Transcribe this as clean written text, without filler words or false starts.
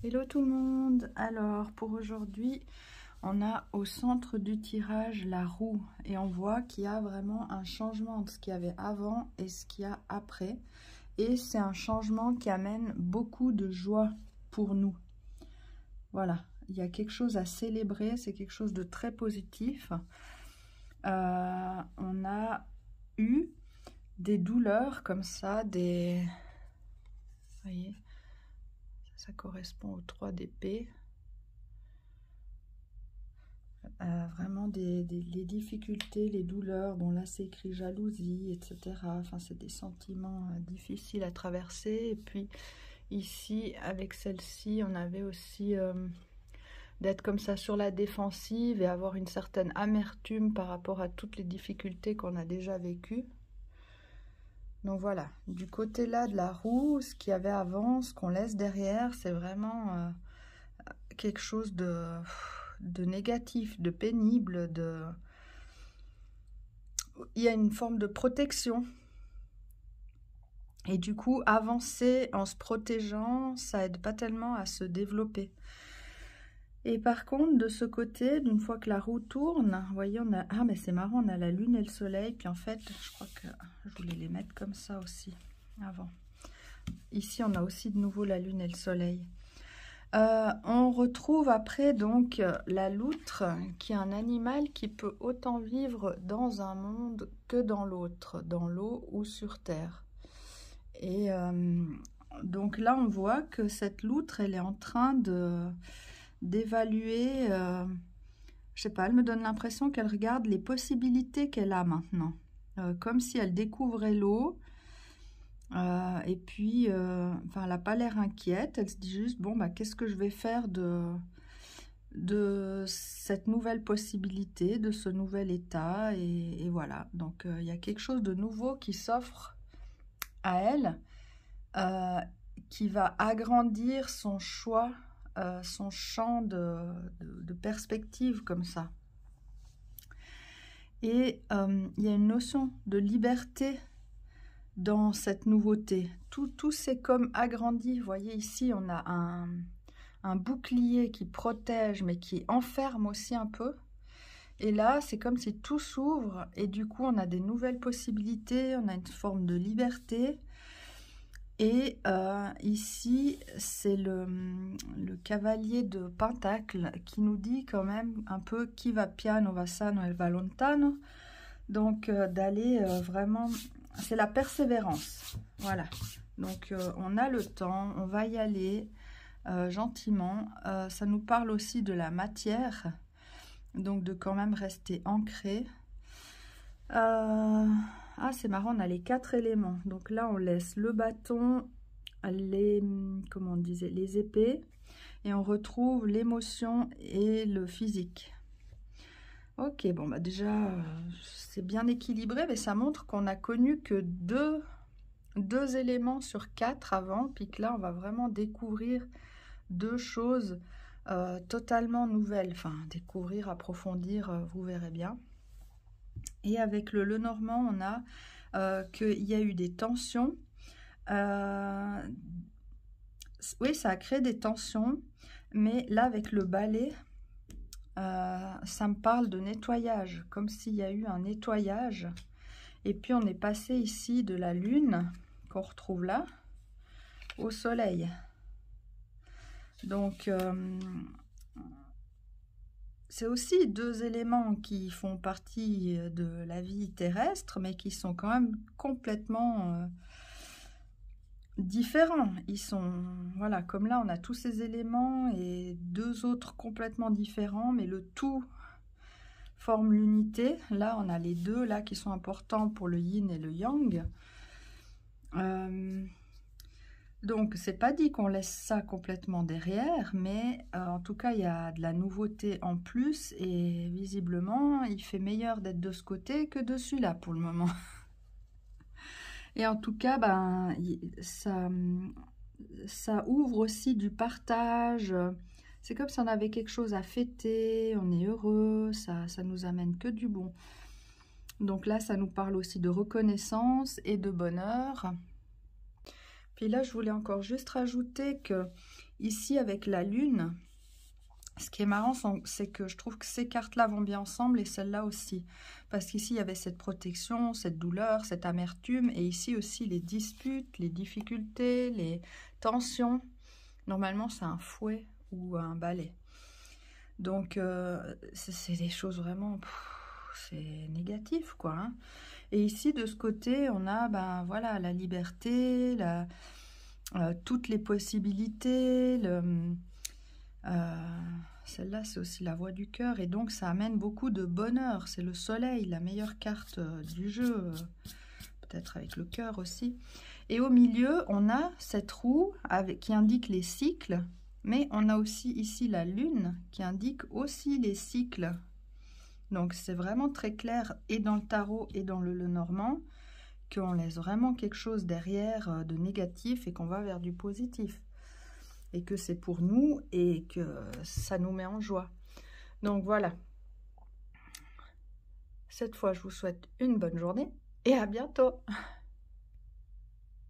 Hello tout le monde. Alors pour aujourd'hui on a au centre du tirage la roue et on voit qu'il y a vraiment un changement entre ce qu'il y avait avant et ce qu'il y a après, et c'est un changement qui amène beaucoup de joie pour nous. Voilà, il y a quelque chose à célébrer, c'est quelque chose de très positif. On a eu des douleurs comme ça, vous voyez, ça correspond aux 3 d'épée. Vraiment les difficultés, les douleurs. Bon là c'est écrit jalousie, etc. Enfin c'est des sentiments difficiles à traverser. Et puis ici avec celle-ci on avait aussi d'être comme ça sur la défensive et avoir une certaine amertume par rapport à toutes les difficultés qu'on a déjà vécues. Donc voilà, du côté là de la roue, ce qu'il y avait avant, ce qu'on laisse derrière, c'est vraiment quelque chose de négatif, de pénible, il y a une forme de protection. Et du coup, avancer en se protégeant, ça aide pas tellement à se développer. Et par contre, de ce côté, d'une fois que la roue tourne, vous voyez, on a... Ah, mais c'est marrant, on a la lune et le soleil. Puis en fait, je crois que je voulais les mettre comme ça aussi, avant. Ici, on a aussi de nouveau la lune et le soleil. On retrouve après donc la loutre, qui est un animal qui peut autant vivre dans un monde que dans l'autre, dans l'eau ou sur terre. Et donc là on voit que cette loutre, elle est en train d'évaluer, je sais pas, elle me donne l'impression qu'elle regarde les possibilités qu'elle a maintenant, comme si elle découvrait l'eau. Et puis, enfin, elle n'a pas l'air inquiète, elle se dit juste, bon, bah, qu'est-ce que je vais faire de cette nouvelle possibilité, de ce nouvel état, et voilà. Donc, il y a quelque chose de nouveau qui s'offre à elle, qui va agrandir son choix, son champ de perspective comme ça. Et il y a une notion de liberté dans cette nouveauté. Tout s'est comme agrandi. Vous voyez ici, on a un bouclier qui protège, mais qui enferme aussi un peu. Et là, c'est comme si tout s'ouvre, et du coup, on a des nouvelles possibilités, on a une forme de liberté. Et ici, c'est le cavalier de Pentacle qui nous dit quand même un peu « Chi va piano va sano e va lontano ». Donc, d'aller vraiment... C'est la persévérance, voilà. Donc on a le temps, on va y aller gentiment. Ça nous parle aussi de la matière, donc de quand même rester ancré. Ah, c'est marrant, on a les 4 éléments. Donc là on laisse le bâton, comment on disait, les épées, et on retrouve l'émotion et le physique. Ok, bon bah déjà c'est bien équilibré, mais ça montre qu'on a connu que deux éléments sur 4 avant, puis que là on va vraiment découvrir 2 choses totalement nouvelles. Enfin, découvrir, approfondir, vous verrez bien. Et avec le Lenormand, on a qu'il y a eu des tensions. Oui, ça a créé des tensions, mais là avec le balai, ça me parle de nettoyage, comme s'il y a eu un nettoyage. Et puis on est passé ici de la lune, qu'on retrouve là, au soleil. Donc c'est aussi 2 éléments qui font partie de la vie terrestre, mais qui sont quand même complètement différents. Ils sont, voilà, comme là on a tous ces éléments et 2 autres complètement différents, mais le tout forme l'unité. Là on a les 2 là qui sont importants pour le yin et le yang. Donc c'est pas dit qu'on laisse ça complètement derrière, mais en tout cas il y a de la nouveauté en plus, et visiblement il fait meilleur d'être de ce côté que de celui-là pour le moment. Et en tout cas, ben, ça ouvre aussi du partage. C'est comme si on avait quelque chose à fêter, on est heureux, ça nous amène que du bon. Donc là, ça nous parle aussi de reconnaissance et de bonheur. Puis là, je voulais encore juste rajouter que Ici, avec la lune, ce qui est marrant, c'est que je trouve que ces cartes-là vont bien ensemble et celle-là aussi. Parce qu'ici, il y avait cette protection, cette douleur, cette amertume. Et ici aussi, les disputes, les difficultés, les tensions. Normalement, c'est un fouet ou un balai. Donc, c'est des choses vraiment... c'est négatif, quoi. Hein. Et ici, de ce côté, on a ben, voilà, la liberté, toutes les possibilités, celle-là, c'est aussi la voix du cœur, et donc ça amène beaucoup de bonheur. C'est le soleil, la meilleure carte du jeu, peut-être avec le cœur aussi. Et au milieu, on a cette roue qui indique les cycles, mais on a aussi ici la lune qui indique aussi les cycles. Donc c'est vraiment très clair, et dans le tarot et dans le Lenormand, qu'on laisse vraiment quelque chose derrière de négatif et qu'on va vers du positif. Et que c'est pour nous et que ça nous met en joie. Donc voilà. Cette fois, je vous souhaite une bonne journée et à bientôt.